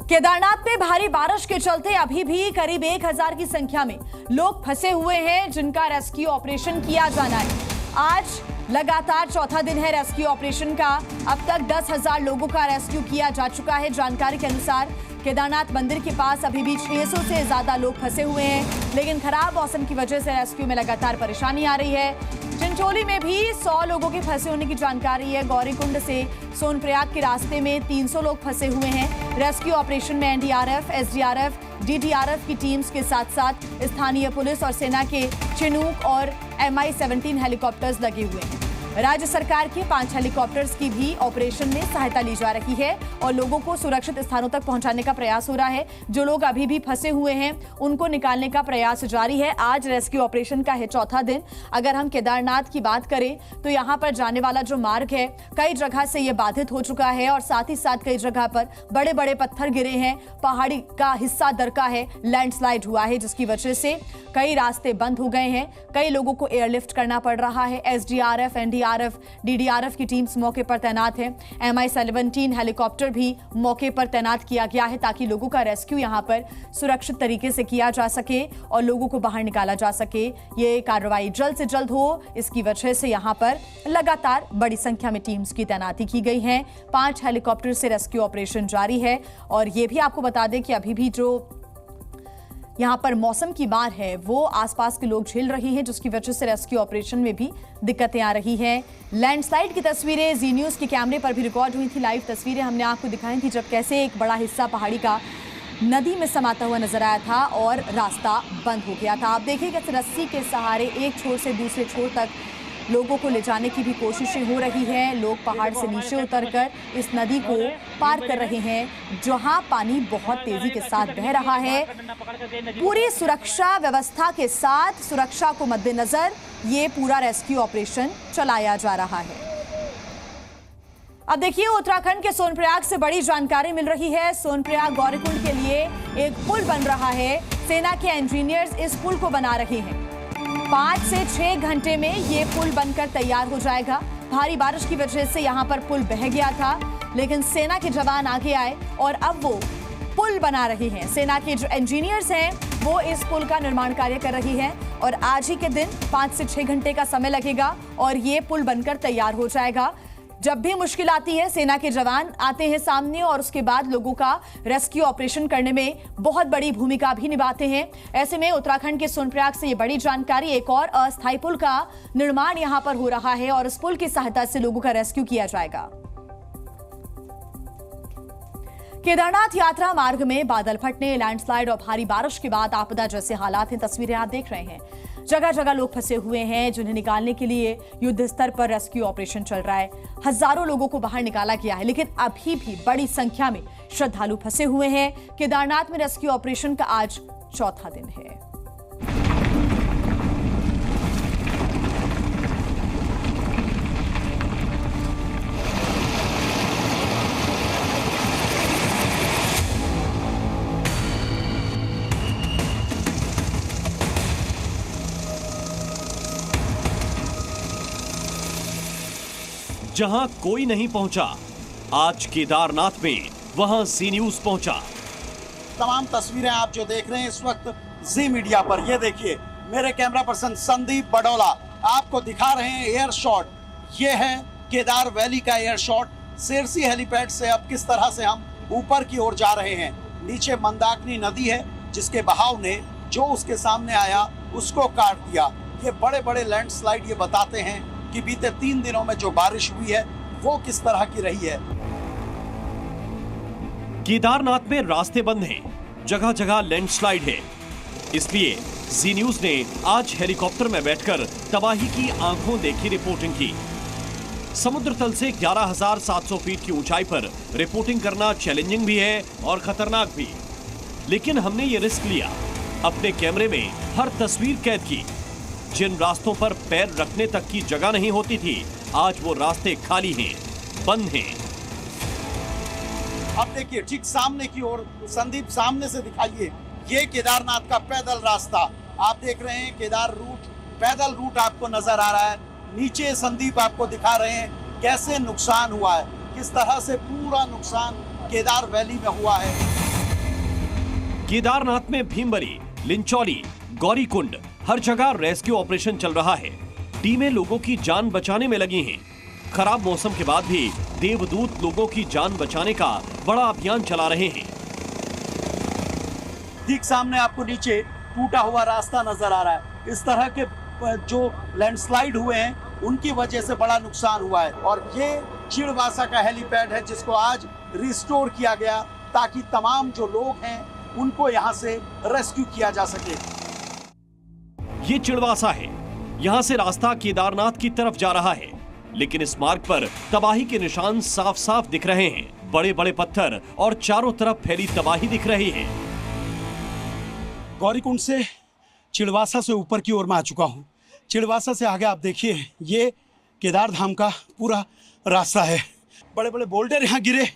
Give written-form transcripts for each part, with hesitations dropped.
केदारनाथ में भारी बारिश के चलते अभी भी करीब 1000 की संख्या में लोग फंसे हुए हैं, जिनका रेस्क्यू ऑपरेशन किया जाना है। आज लगातार चौथा दिन है रेस्क्यू ऑपरेशन का। अब तक 10,000 लोगों का रेस्क्यू किया जा चुका है। जानकारी के अनुसार केदारनाथ मंदिर के पास अभी भी 600 से ज्यादा लोग फंसे हुए हैं, लेकिन खराब मौसम की वजह से रेस्क्यू में लगातार परेशानी आ रही है। चिंचोली में भी 100 लोगों के फंसे होने की जानकारी है। गौरीकुंड से सोनप्रयाग के रास्ते में 300 लोग फंसे हुए हैं। रेस्क्यू ऑपरेशन में एनडीआरएफ, एसडीआरएफ, डीडीआरएफ की टीम्स के साथ साथ स्थानीय पुलिस और सेना के चिनूक और MI-17 हेलीकॉप्टर्स लगे हुए हैं। राज्य सरकार के 5 हेलीकॉप्टर्स की भी ऑपरेशन में सहायता ली जा रही है और लोगों को सुरक्षित स्थानों तक पहुंचाने का प्रयास हो रहा है। जो लोग अभी भी फंसे हुए हैं उनको निकालने का प्रयास जारी है। आज रेस्क्यू ऑपरेशन का है चौथा दिन। अगर हम केदारनाथ की बात करें तो यहाँ पर जाने वाला जो मार्ग है कई जगह से ये बाधित हो चुका है और साथ ही साथ कई जगह पर बड़े बड़े पत्थर गिरे हैं। पहाड़ी का हिस्सा दरका है, लैंडस्लाइड हुआ है, जिसकी वजह से कई रास्ते बंद हो गए हैं। कई लोगों को एयरलिफ्ट करना पड़ रहा है। एसडीआरएफ, एनडीआरएफ, डीडीआरएफ की टीम्स मौके पर तैनात है। MI-17 हेलीकॉप्टर भी मौके पर तैनात किया गया है ताकि लोगों का रेस्क्यू यहां पर सुरक्षित तरीके से किया जा सके और लोगों को बाहर निकाला जा सके। ये कार्रवाई जल्द से जल्द हो, इसकी वजह से यहां पर लगातार बड़ी संख्या में टीम्स की तैनाती की गई है। 5 हेलीकॉप्टर से रेस्क्यू ऑपरेशन जारी है और ये भी आपको बता दें कि अभी भी जो यहाँ पर मौसम की मार है वो आसपास के लोग झेल रहे हैं, जिसकी वजह से रेस्क्यू ऑपरेशन में भी दिक्कतें आ रही हैं। लैंडस्लाइड की तस्वीरें जी न्यूज़ के कैमरे पर भी रिकॉर्ड हुई थी। लाइव तस्वीरें हमने आपको दिखाई थी जब कैसे एक बड़ा हिस्सा पहाड़ी का नदी में समाता हुआ नजर आया था और रास्ता बंद हो गया था। आप देखिए कैसे रस्सी के सहारे एक छोर से दूसरे छोर तक लोगों को ले जाने की भी कोशिशें हो रही है। लोग पहाड़ से नीचे उतरकर इस नदी को पार कर रहे हैं जहां पानी बहुत तेजी के साथ बह रहा है। पूरी सुरक्षा व्यवस्था के साथ, सुरक्षा को मद्देनजर ये पूरा रेस्क्यू ऑपरेशन चलाया जा रहा है। अब देखिए उत्तराखंड के सोनप्रयाग से बड़ी जानकारी मिल रही है। सोनप्रयाग गौरीकुंड के लिए एक पुल बन रहा है। सेना के इंजीनियर्स इस पुल को बना रहे हैं। 5 से 6 घंटे में ये पुल बनकर तैयार हो जाएगा। भारी बारिश की वजह से यहाँ पर पुल बह गया था, लेकिन सेना के जवान आगे आए और अब वो पुल बना रहे हैं। सेना के जो इंजीनियर्स हैं वो इस पुल का निर्माण कार्य कर रही हैं और आज ही के दिन 5 से 6 घंटे का समय लगेगा और ये पुल बनकर तैयार हो जाएगा। जब भी मुश्किल आती है सेना के जवान आते हैं सामने और उसके बाद लोगों का रेस्क्यू ऑपरेशन करने में बहुत बड़ी भूमिका भी निभाते हैं। ऐसे में उत्तराखंड के सोनप्रयाग से ये बड़ी जानकारी, एक और अस्थायी पुल का निर्माण यहां पर हो रहा है और इस पुल की सहायता से लोगों का रेस्क्यू किया जाएगा। केदारनाथ यात्रा मार्ग में बादल फटने, लैंडस्लाइड और भारी बारिश के बाद आपदा जैसे हालात हैं। तस्वीरें आप देख रहे हैं, जगह जगह लोग फंसे हुए हैं जिन्हें निकालने के लिए युद्ध स्तर पर रेस्क्यू ऑपरेशन चल रहा है। हजारों लोगों को बाहर निकाला गया है, लेकिन अभी भी बड़ी संख्या में श्रद्धालु फंसे हुए हैं। केदारनाथ में रेस्क्यू ऑपरेशन का आज चौथा दिन है। जहां कोई नहीं पहुंचा, आज केदारनाथ में वहां जी न्यूज़ पहुंचा। तमाम तस्वीरें आप जो देख रहे हैं इस वक्त जी मीडिया पर, ये देखिए मेरे कैमरा पर्सन संदीप बडोला आपको दिखा रहे हैं एयर शॉट। ये है केदार वैली का एयर शॉट। सेरसी हेलीपैड से अब किस तरह से हम ऊपर की ओर जा रहे हैं। नीचे मंदाकिनी नदी है जिसके बहाव ने जो उसके सामने आया उसको काट दिया। ये बड़े बड़े लैंडस्लाइड ये बताते हैं कि बीते 3 दिनों में जो बारिश हुई है वो किस तरह की रही है। केदारनाथ में रास्ते बंद हैं, जगह जगह लैंडस्लाइड है। इसलिए जी न्यूज़ ने आज हेलीकॉप्टर में बैठकर तबाही की आंखों देखी रिपोर्टिंग की। समुद्र तल से 11,700 फीट की ऊंचाई पर रिपोर्टिंग करना चैलेंजिंग भी है और खतरनाक भी, लेकिन हमने ये रिस्क लिया। अपने कैमरे में हर तस्वीर कैद की। जिन रास्तों पर पैर रखने तक की जगह नहीं होती थी, आज वो रास्ते खाली हैं, बंद हैं। अब देखिए ठीक सामने की ओर, संदीप सामने से दिखाइए, ये केदारनाथ का पैदल रास्ता आप देख रहे हैं। केदार रूट, पैदल रूट आपको नजर आ रहा है। नीचे संदीप आपको दिखा रहे हैं कैसे नुकसान हुआ है, किस तरह से पूरा नुकसान केदार वैली में हुआ है। केदारनाथ में भीमबरी, लिंचौली, गौरीकुंड हर जगह रेस्क्यू ऑपरेशन चल रहा है। टीमें लोगों की जान बचाने में लगी हैं। खराब मौसम के बाद भी देवदूत लोगों की जान बचाने का बड़ा अभियान चला रहे हैं। ठीक सामने आपको नीचे टूटा हुआ रास्ता नजर आ रहा है। इस तरह के जो लैंडस्लाइड हुए हैं उनकी वजह से बड़ा नुकसान हुआ है और ये चिड़वासा का हेलीपैड है जिसको आज रिस्टोर किया गया ताकि तमाम जो लोग हैं उनको यहाँ से रेस्क्यू किया जा सके। ये चिड़वासा है, यहाँ से रास्ता केदारनाथ की तरफ जा रहा है, लेकिन इस मार्ग पर तबाही के निशान साफ साफ दिख रहे हैं। बड़े बड़े पत्थर और चारों तरफ फैली तबाही दिख रही है। गौरीकुंड से चिड़वासा से ऊपर की ओर मैं आ चुका हूँ। चिड़वासा से आगे आप देखिए ये केदार धाम का पूरा रास्ता है। बड़े बड़े बोल्डर यहाँ गिरे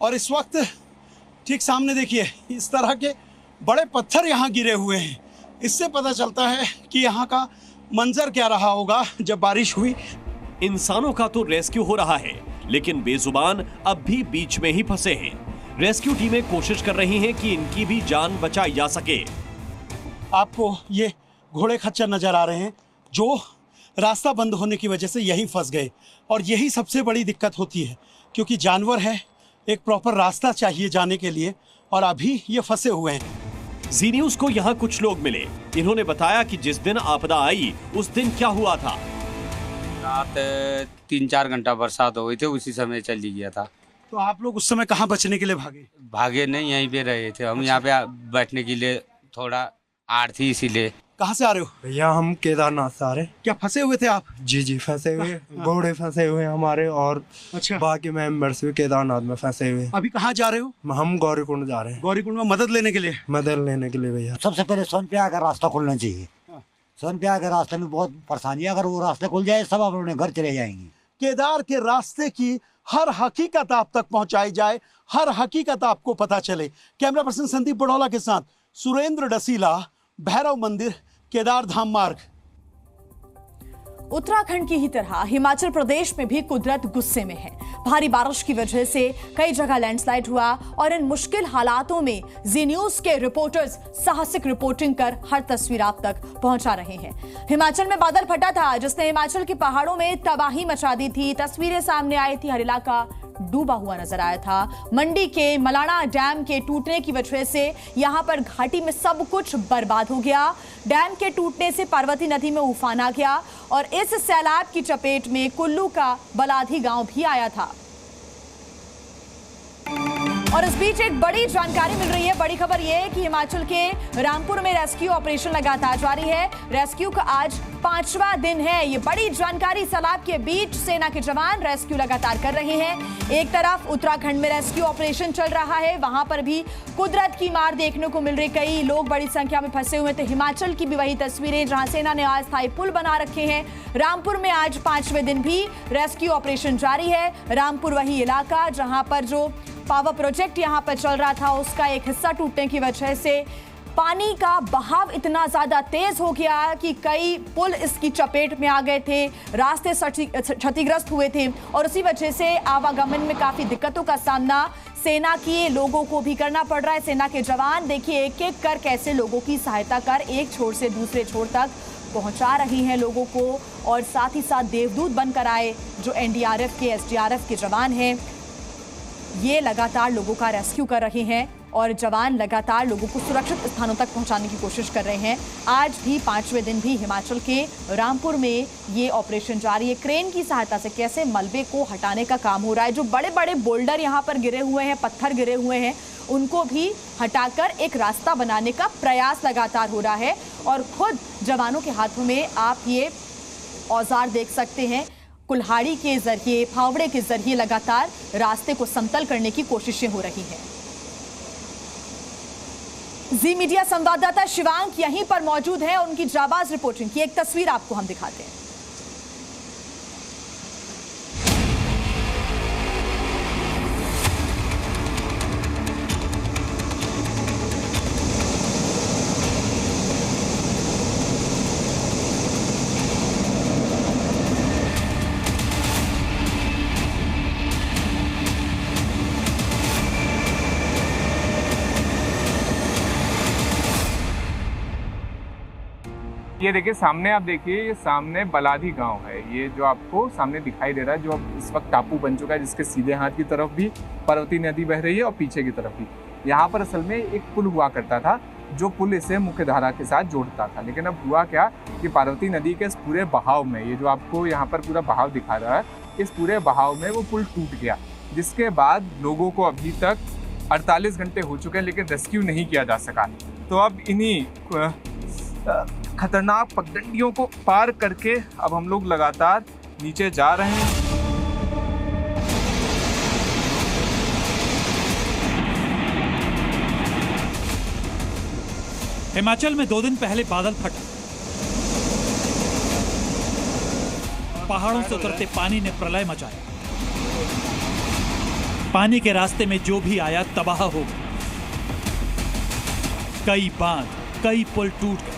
और इस वक्त ठीक सामने देखिए इस तरह के बड़े पत्थर यहाँ गिरे हुए हैं। इससे पता चलता है कि यहाँ का मंजर क्या रहा होगा जब बारिश हुई। इंसानों का तो रेस्क्यू हो रहा है, लेकिन बेजुबान अब भी बीच में ही फंसे हैं। रेस्क्यू टीमें कोशिश कर रही हैं कि इनकी भी जान बचाई जा सके। आपको ये घोड़े खच्चर नजर आ रहे हैं जो रास्ता बंद होने की वजह से यहीं फंस गए और यही सबसे बड़ी दिक्कत होती है क्योंकि जानवर है, एक प्रॉपर रास्ता चाहिए जाने के लिए और अभी ये फंसे हुए हैं। जी न्यूज को यहाँ कुछ लोग मिले। इन्होंने बताया कि जिस दिन आपदा आई उस दिन क्या हुआ था। रात 3-4 घंटा बरसात हो गई थी, उसी समय चली गया था। तो आप लोग उस समय कहाँ बचने के लिए भागे? भागे नहीं, यहीं पे रहे थे हम। यहाँ पे बैठने के लिए थोड़ा आड़ थी इसीलिए। कहाँ से आ रहे हो? भैया हम केदारनाथ से आ रहे। क्या फंसे हुए थे आप? जी फंसे हुए, घोड़े फंसे हुए हमारे और अच्छा, बाकी मेंबर्स भी केदारनाथ में फंसे हुए। अभी कहाँ जा रहे हो? हम गौरीकुंड जा रहे हैं। गौरीकुंड में मदद लेने के लिए? मदद लेने के लिए भैया। सबसे पहले सोनप्रयाग का रास्ता खुलना चाहिए। सोनप्रयाग के रास्ते में बहुत परेशानी है, अगर वो रास्ते खुल जाए सब अपने घर चले जाएंगे। केदार के रास्ते की हर हकीकत आप तक पहुंचाई जाए, हर हकीकत आपको पता चले। कैमरा पर्सन संदीप बड़ौला के साथ सुरेंद्र डसीला, भैरव मंदिर, केदार धाम मार्ग। उत्तराखंड की ही तरह हिमाचल प्रदेश में भी कुदरत गुस्से में है। भारी बारिश की वजह से कई जगह लैंडस्लाइड हुआ और इन मुश्किल हालातों में जी न्यूज के रिपोर्टर्स साहसिक रिपोर्टिंग कर हर तस्वीर आप तक पहुंचा रहे हैं। हिमाचल में बादल फटा था जिसने हिमाचल के पहाड़ों में तबाही मचा दी थी। तस्वीरें सामने आई थी, हर इलाका डूबा हुआ नजर आया था। मंडी के मलाना डैम के टूटने की वजह से यहां पर घाटी में सब कुछ बर्बाद हो गया। डैम के टूटने से पार्वती नदी में उफान आ गया और इस सैलाब की चपेट में कुल्लू का बलाधी गांव भी आया था। और इस बीच एक बड़ी जानकारी मिल रही है। बड़ी खबर यह है कि हिमाचल के रामपुर में रेस्क्यू ऑपरेशन लगातार जारी है। रेस्क्यू का आज 5वां दिन है। ये बड़ी जानकारी, सैलाब के बीच सेना के जवान रेस्क्यू लगातार कर रहे हैं। एक तरफ उत्तराखंड में रेस्क्यू ऑपरेशन चल रहा है, वहां पर भी कुदरत की मार देखने को मिल रही। कई लोग बड़ी संख्या में फंसे हुए थे। हिमाचल की भी वही तस्वीरें जहां सेना ने अस्थायी पुल बना रखे हैं। रामपुर में आज 5वें दिन भी रेस्क्यू ऑपरेशन जारी है। रामपुर वही इलाका जहां पर जो पावर प्रोजेक्ट यहां पर चल रहा था उसका एक हिस्सा टूटने की वजह से पानी का बहाव इतना ज्यादा तेज हो गया कि कई पुल इसकी चपेट में आ गए थे, रास्ते क्षतिग्रस्त हुए थे और उसी वजह से आवागमन में काफी दिक्कतों का सामना सेना के लोगों को भी करना पड़ रहा है। सेना के जवान देखिए एक एक कर कैसे लोगों की सहायता कर एक छोर से दूसरे छोर तक पहुंचा रही हैं लोगों को और साथ ही साथ देवदूत बनकर आए जो एनडीआरएफ के, एसडीआरएफ के जवान हैं, ये लगातार लोगों का रेस्क्यू कर रहे हैं और जवान लगातार लोगों को सुरक्षित स्थानों तक पहुंचाने की कोशिश कर रहे हैं। आज भी 5वें दिन भी हिमाचल के रामपुर में ये ऑपरेशन जारी है। क्रेन की सहायता से कैसे मलबे को हटाने का काम हो रहा है। जो बड़े बड़े बोल्डर यहाँ पर गिरे हुए हैं, पत्थर गिरे हुए हैं, उनको भी हटाकर एक रास्ता बनाने का प्रयास लगातार हो रहा है और खुद जवानों के हाथों में आप ये औजार देख सकते हैं। कुल्हाड़ी के जरिए, फावड़े के जरिए लगातार रास्ते को समतल करने की कोशिशें हो रही हैं। जी मीडिया संवाददाता शिवांक यहीं पर मौजूद है और उनकी जाबाज रिपोर्टिंग की एक तस्वीर आपको हम दिखाते हैं। ये देखिए सामने, आप देखिए ये सामने बलाधी गांव है। ये जो आपको सामने दिखाई दे रहा है, जो अब इस वक्त टापू बन चुका है, जिसके सीधे हाथ की तरफ भी पार्वती नदी बह रही है और पीछे की तरफ भी। यहाँ पर असल में एक पुल हुआ करता था, जो पुल इसे मुख्य धारा के साथ जोड़ता था। लेकिन अब हुआ क्या कि पार्वती नदी के इस पूरे बहाव में, ये जो आपको यहाँ पर पूरा बहाव दिखा रहा है, इस पूरे बहाव में वो पुल टूट गया, जिसके बाद लोगों को अभी तक 48 घंटे हो चुके हैं लेकिन रेस्क्यू नहीं किया जा सका। तो अब इन्हीं खतरनाक पगडंडियों को पार करके अब हम लोग लगातार नीचे जा रहे हैं। हिमाचल में 2 दिन पहले बादल फटा, पहाड़ों से उतरते पानी ने प्रलय मचाया। पानी के रास्ते में जो भी आया तबाह हो गया। कई बांध, कई पुल टूट गए।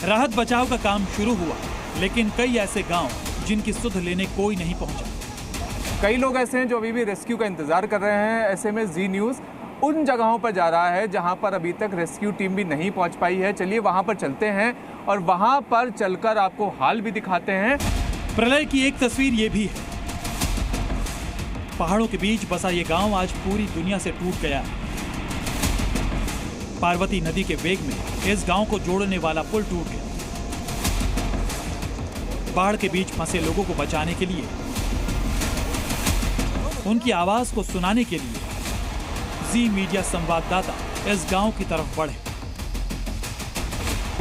राहत बचाव का काम शुरू हुआ, लेकिन कई ऐसे गांव जिनकी सुध लेने कोई नहीं पहुंचा। कई लोग ऐसे हैं जो अभी भी रेस्क्यू का इंतजार कर रहे हैं। ऐसे में जी न्यूज़ उन जगहों पर जा रहा है जहां पर अभी तक रेस्क्यू टीम भी नहीं पहुंच पाई है। चलिए वहां पर चलते हैं और वहां पर चलकर आपको हाल भी दिखाते हैं। प्रलय की एक तस्वीर ये भी है। पहाड़ों के बीच बसा ये गांव आज पूरी दुनिया से टूट गया। पार्वती नदी के वेग में इस गांव को जोड़ने वाला पुल टूट गया। बाढ़ के बीच फंसे लोगों को बचाने के लिए, उनकी आवाज को सुनाने के लिए जी मीडिया संवाददाता इस गांव की तरफ बढ़े।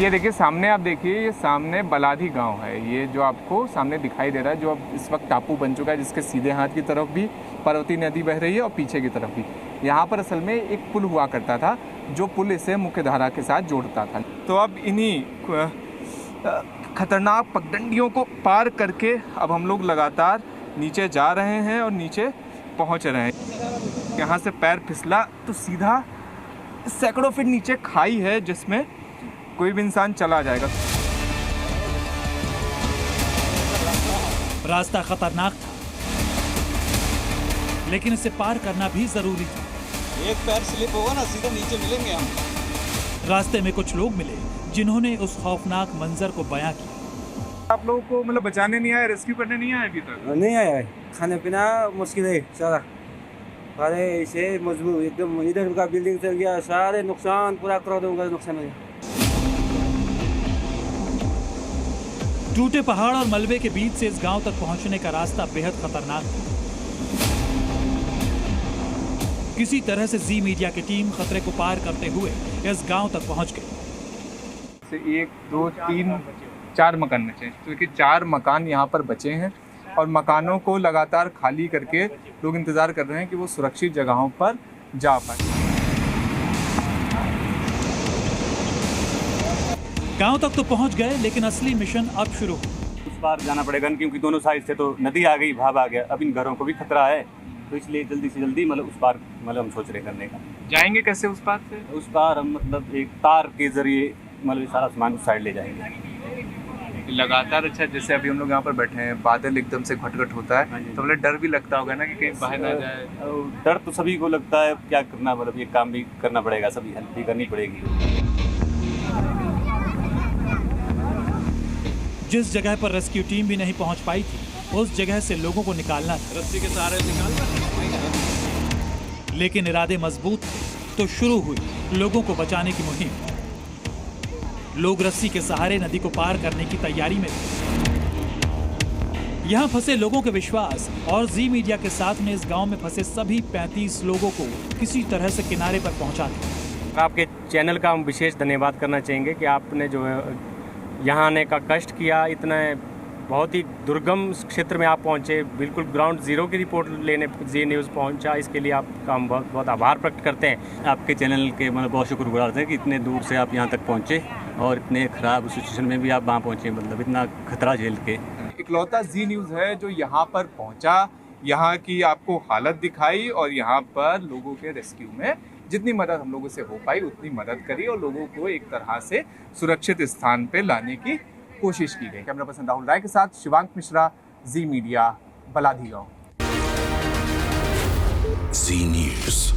ये देखिए सामने, आप देखिए ये सामने बलाधी गांव है। ये जो आपको सामने दिखाई दे रहा है, जो अब इस वक्त टापू बन चुका है, जिसके सीधे हाथ की तरफ भी पार्वती नदी बह रही है और पीछे की तरफ भी। यहाँ पर असल में एक पुल हुआ करता था, जो पुल इसे मुख्य धारा के साथ जोड़ता था। तो अब इन्हीं खतरनाक पगडंडियों को पार करके अब हम लोग लगातार नीचे जा रहे हैं और नीचे पहुँच रहे हैं। यहाँ से पैर फिसला तो सीधा सैकड़ों फीट नीचे खाई है, जिसमें कोई भी इंसान चला जाएगा। रास्ता खतरनाक था, लेकिन इसे पार करना भी जरूरी था। एक पैर स्लिप होगा ना, सीधे नीचे मिलेंगे हम। रास्ते में कुछ लोग मिले जिन्होंने उस खौफनाक मंजर को बयां किया। आप लोगों को मतलब बचाने नहीं आए, रेस्क्यू करने नहीं आए अभी तक? नहीं आया है, खाने पीना मुश्किल है सारा। सारे ऐसे मजबूर एकदम, इधर का बिल्डिंग चल गया, सारे नुकसान, पूरा करोड़ों का नुकसान हो गया। टूटे पहाड़ और मलबे के बीच से इस गांव तक पहुंचने का रास्ता बेहद खतरनाक था। किसी तरह से जी मीडिया की टीम खतरे को पार करते हुए इस गांव तक पहुंच गई। 1, 2, 3, 4 मकान बचे हैं, क्योंकि 4 मकान यहाँ पर बचे हैं और मकानों को लगातार खाली करके लोग इंतजार कर रहे हैं कि वो सुरक्षित जगहों पर जा पाए। गांव तक तो पहुंच गए, लेकिन असली मिशन अब शुरू हुआ। उस पार जाना पड़ेगा, क्योंकि दोनों साइड से तो नदी आ गई, भाव आ गया। अब इन घरों को भी खतरा है, तो इसलिए जल्दी से जल्दी मतलब उस पार मतलब हम सोच रहे करने का। जाएंगे कैसे उस पार से? उस पार हम मतलब एक तार के जरिए मतलब सारा सामान उस साइड ले जाएंगे लगातार। अच्छा, जैसे अभी हम लोग यहाँ पर बैठे हैं, बादल एकदम से घटघट होता है, तो मतलब डर भी लगता होगा ना कि कहीं बाहर ना जाए? डर तो सभी को लगता है, क्या करना, मतलब ये काम भी करना पड़ेगा, सभी हेल्प भी करनी पड़ेगी। जिस जगह पर रेस्क्यू टीम भी नहीं पहुंच पाई थी, उस जगह से लोगों को निकालना था। रस्सी के सहारे निकालना। लेकिन इरादे मजबूत थे, तो शुरू हुई लोगों को बचाने की मुहिम। लोग रस्सी के सहारे नदी को पार करने की तैयारी में थे। यहाँ फंसे लोगों के विश्वास और जी मीडिया के साथ में इस गांव में फंसे सभी 35 लोगों को किसी तरह से किनारे पर पहुंचा दिया। आपके चैनल का हम विशेष धन्यवाद करना चाहेंगे कि आपने जो है यहाँ आने का कष्ट किया, इतना बहुत ही दुर्गम क्षेत्र में आप पहुँचे, बिल्कुल ग्राउंड जीरो की रिपोर्ट लेने जी न्यूज़ पहुँचा। इसके लिए आपका हम बहुत बहुत आभार प्रकट करते हैं। आपके चैनल के मतलब बहुत शुक्रगुजार थे कि इतने दूर से आप यहाँ तक पहुँचे और इतने ख़राब सिचुएशन में भी आप वहाँ पहुँचे, मतलब इतना खतरा झेल के। इकलौता जी न्यूज़ है जो यहाँ पर पहुँचा, यहाँ की आपको हालत दिखाई और यहाँ पर लोगों के रेस्क्यू में जितनी मदद हम लोगों से हो पाई उतनी मदद करी और लोगों को एक तरह से सुरक्षित स्थान पे लाने की कोशिश की गई। कैमरा पर्सन राहुल राय के साथ शिवांक मिश्रा, जी मीडिया, बलाधी गांव। जी न्यूज़।